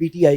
PTI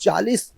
40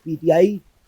PTI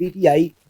PTI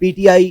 PTI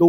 2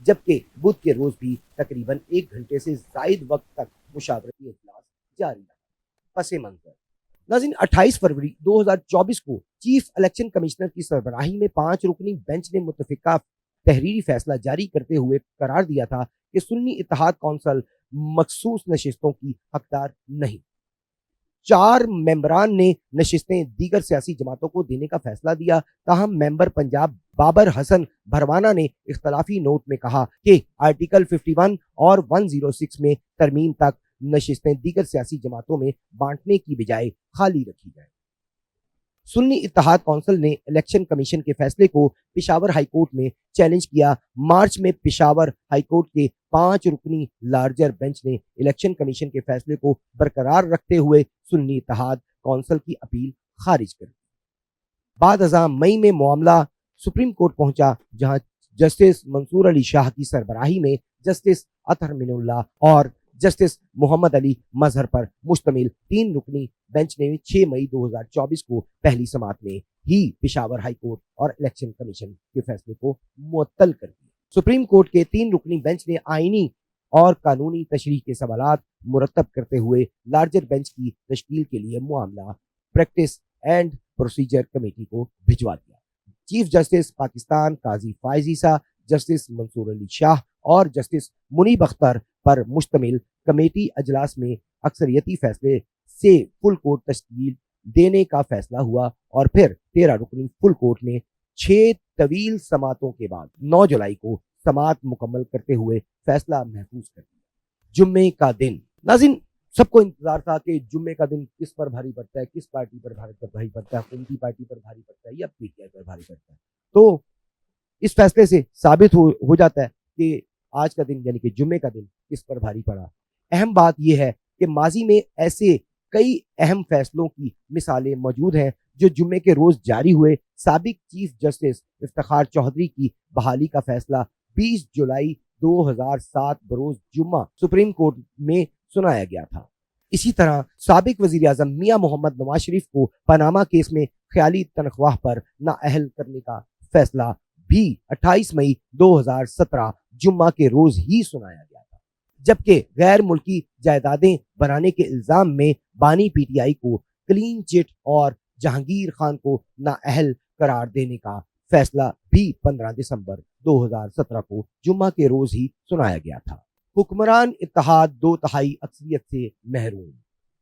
جبکہ بدھ کے روز بھی تقریباً 1 گھنٹے سے زائد وقت تک مشاورتی اجلاس جاری رہا۔ پس منظر ناظرین 28 فروری 2024 کو چیف الیکشن کمشنر کی سربراہی میں 5 رکنی بینچ نے متفقہ تحریری فیصلہ جاری کرتے ہوئے قرار دیا تھا کہ سنی اتحاد کونسل مخصوص نشستوں کی حقدار نہیں۔ 4 ممبران نے نشستیں دیگر سیاسی جماعتوں کو دینے کا فیصلہ دیا، تاہم ممبر پنجاب بابر حسن بھروانا نے اختلافی نوٹ میں کہا کہ آرٹیکل 51 اور 106 میں ترمیم تک نشستیں دیگر سیاسی جماعتوں میں بانٹنے کی بجائے خالی رکھی جائیں۔ سنی اتحاد کونسل نے الیکشن کمیشن کے فیصلے کو پشاور ہائی کورٹ میں چیلنج کیا۔ مارچ میں پشاور ہائی کورٹ کے 5 رکنی لارجر بینچ نے الیکشن کمیشن کے فیصلے کو برقرار رکھتے ہوئے سنی اتحاد کونسل کی اپیل خارج کر دی۔ بعد ازاں مئی میں معاملہ سپریم کورٹ پہنچا، جہاں جسٹس منصور علی شاہ کی سربراہی میں جسٹس اطہر من اللہ اور جسٹس محمد علی مظہر پر مشتمل 3 رکنی بینچ نے 6 مئی 2024 کو پہلی سماعت میں ہی پشاور ہائی کورٹ اور الیکشن کمیشن کے فیصلے کو معطل کر دیا۔ سپریم کورٹ کے 3 رکنی بینچ نے آئینی اور قانونی تشریح کے سوالات مرتب کرتے ہوئے لارجر بینچ کی تشکیل کے لیے معاملہ پریکٹس اینڈ پروسیجر کمیٹی کو بھجوا دیا۔ چیف جسٹس پاکستان قاضی فائز عیسیٰ، جسٹس منصور علی شاہ اور جسٹس منیب اختر پر مشتمل کمیٹی اجلاس میں اکثریتی فیصلے سے فل کورٹ تشکیل دینے کا فیصلہ ہوا اور پھر 13 رکنی فل کورٹ نے 6 طویل سماعتوں کے بعد 9 جولائی کو سماعت مکمل کرتے ہوئے فیصلہ محفوظ کر دیا۔ جمعے کا دن ناظرین سب کو انتظار تھا کہ جمعے کا دن کس پر بھاری پڑتا ہے، کس پارٹی پر بھاری پڑتا ہے، حکومتی پارٹی پر بھاری پڑتا ہے یا پی ٹی آئی پر بھاری پڑتا ہے۔ تو اس فیصلے سے ثابت ہو جاتا ہے کہ آج کا دن یعنی کہ جمعے کا دن کس پر بھاری پڑا۔ اہم بات یہ ہے کہ ماضی میں ایسے کئی اہم فیصلوں کی مثالیں موجود ہیں جو جمعے کے روز جاری ہوئے۔ سابق چیف جسٹس افتخار چودھری کی بحالی کا فیصلہ 20 جولائی 2007 بروز جمعہ سپریم کورٹ میں سنایا گیا تھا۔ اسی طرح سابق وزیر اعظم میاں محمد نواز شریف کو پاناما کیس میں خیالی تنخواہ پر نااہل کرنے کا فیصلہ بھی 28 مئی 2017 جمعہ کے روز ہی سنایا گیا تھا، جبکہ غیر ملکی جائیدادیں بنانے کے الزام میں بانی پی ٹی آئی کو کلین چٹ اور جہانگیر خان کو نااہل قرار دینے کا فیصلہ بھی 15 دسمبر 2017 کو جمعہ کے روز ہی سنایا گیا تھا۔ حکمران اتحاد 2/3 اکثریت سے محروم،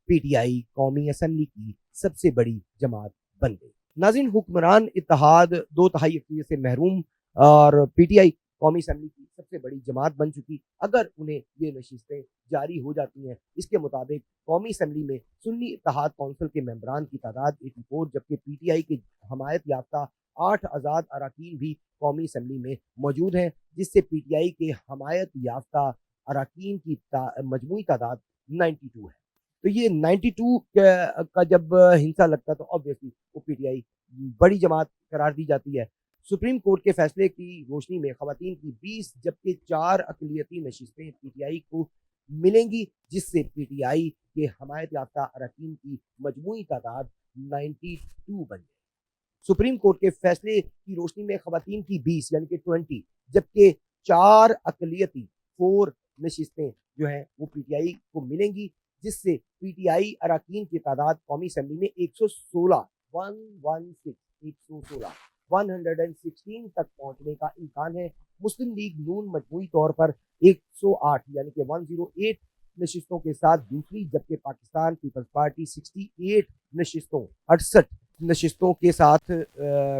پی ٹی آئی قومی اسمبلی کی سب سے بڑی جماعت بن گئی۔ ناظرین حکمران اتحاد 2/3 اکثریت سے محروم اور پی ٹی آئی قومی اسمبلی کی سب سے بڑی جماعت بن چکی۔ اگر انہیں یہ نشستیں جاری ہو جاتی ہیں، اس کے مطابق قومی اسمبلی میں سنی اتحاد کونسل کے ممبران کی تعداد 84، جبکہ پی ٹی آئی کے حمایت یافتہ 8 آزاد اراکین بھی قومی اسمبلی میں موجود ہیں، جس سے پی ٹی آئی کے حمایت یافتہ اراکین کی مجموعی تعداد 92 ہے۔ تو یہ 92 کا جب ہنسا لگتا ہے تو obviously وہ پی ٹی آئی بڑی جماعت قرار دی جاتی ہے۔ سپریم کورٹ کے فیصلے کی روشنی میں خواتین کی 20 جبکہ 4 اقلیتی نشستیں پی ٹی آئی کو ملیں گی، جس سے پی ٹی آئی کے حمایت یافتہ اراکین کی مجموعی تعداد 92 بن جائے۔ سپریم کورٹ کے فیصلے کی روشنی میں خواتین کی 20 یعنی کہ 20 جبکہ 4 اقلیتی 4 نشستیں جو ہیں وہ پی ٹی آئی کو ملیں گی، جس سے پی ٹی آئی اراکین کی تعداد قومی اسمبلی میں 116 تک پہنچنے کا امکان ہے۔ مسلم لیگ نون مجموعی طور پر 108 یعنی کہ 108 نشستوں کے ساتھ دوسری، جبکہ پاکستان پیپلز پارٹی 68 نشستوں 68 نشستوں کے ساتھ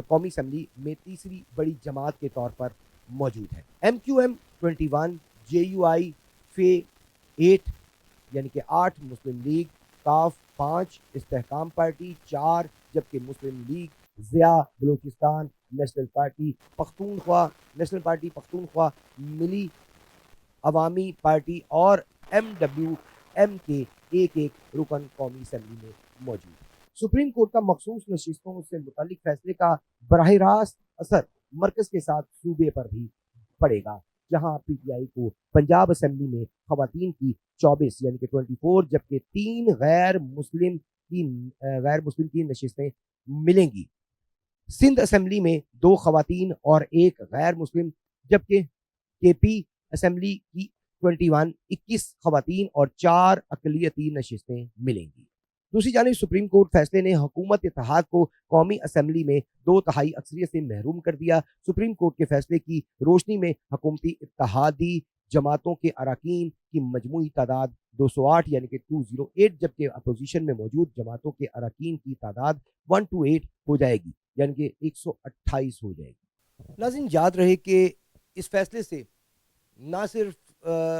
قومی اسمبلی میں تیسری بڑی جماعت کے طور پر موجود ہے۔ M Q M 21، J U I F 8 یعنی کہ 8، مسلم لیگ کاف 5، استحکام پارٹی 4، جبکہ Muslim League Zia Balochistan, National Party Pakhtunkhwa, Milli Awami party اور ایم ڈبلیو ایم کے ایک رکن قومی اسمبلی میں موجود ہے۔ سپریم کورٹ کا مخصوص نشستوں سے متعلق فیصلے کا براہ راست اثر مرکز کے ساتھ صوبے پر بھی پڑے گا، جہاں پی ٹی آئی کو پنجاب اسمبلی میں خواتین کی 24 یعنی کہ 24 جبکہ 3 غیر مسلم کی نشستیں ملیں گی۔ سندھ اسمبلی میں 2 خواتین اور 1 غیر مسلم، جبکہ کے پی اسمبلی کی 21 خواتین اور 4 اقلیتی نشستیں ملیں گی۔ دوسری جانب سپریم کورٹ فیصلے نے حکومت اتحاد کو قومی اسمبلی میں 2/3 اکثریت سے محروم کر دیا۔ سپریم کورٹ کے فیصلے کی روشنی میں حکومتی اتحادی جماعتوں کے اراکین کی مجموعی تعداد 208 یعنی کہ 208، جبکہ اپوزیشن میں موجود جماعتوں کے اراکین کی تعداد 128 ہو جائے گی، یعنی کہ 128 ہو جائے گی۔ ناظرین، یاد رہے کہ اس فیصلے سے نہ صرف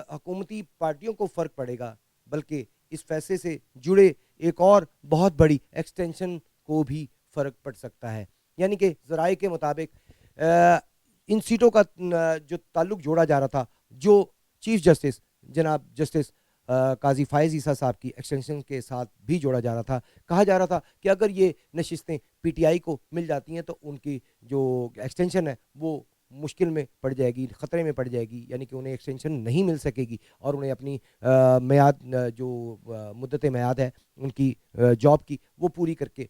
حکومتی پارٹیوں کو فرق پڑے گا، بلکہ اس فیصلے سے جڑے ایک اور بہت بڑی ایکسٹینشن کو بھی فرق پڑ سکتا ہے، یعنی کہ ذرائع کے مطابق ان سیٹوں کا جو تعلق جوڑا جا رہا تھا، جو چیف جسٹس جناب جسٹس قاضی فائز عیسیٰ صاحب کی ایکسٹینشن کے ساتھ بھی جوڑا جا رہا تھا، کہا جا رہا تھا کہ اگر یہ نشستیں پی ٹی آئی کو مل جاتی ہیں تو ان کی جو ایکسٹینشن ہے وہ مشکل میں پڑ جائے گی، خطرے میں پڑ جائے گی، یعنی کہ انہیں ایکسٹینشن نہیں مل سکے گی اور انہیں اپنی میعاد جو مدت میعاد ہے ان کی جاب کی وہ پوری کر کے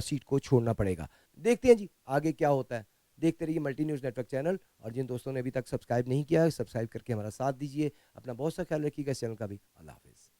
سیٹ کو چھوڑنا پڑے گا۔ دیکھتے ہیں جی آگے کیا ہوتا ہے۔ دیکھتے رہیے multi news network channel, اور جن دوستوں نے ابھی تک سبسکرائب نہیں کیا سبسکرائب کر کے ہمارا ساتھ دیجیے۔ اپنا بہت سا خیال رکھیے گا اس چینل کا بھی۔ اللہ حافظ۔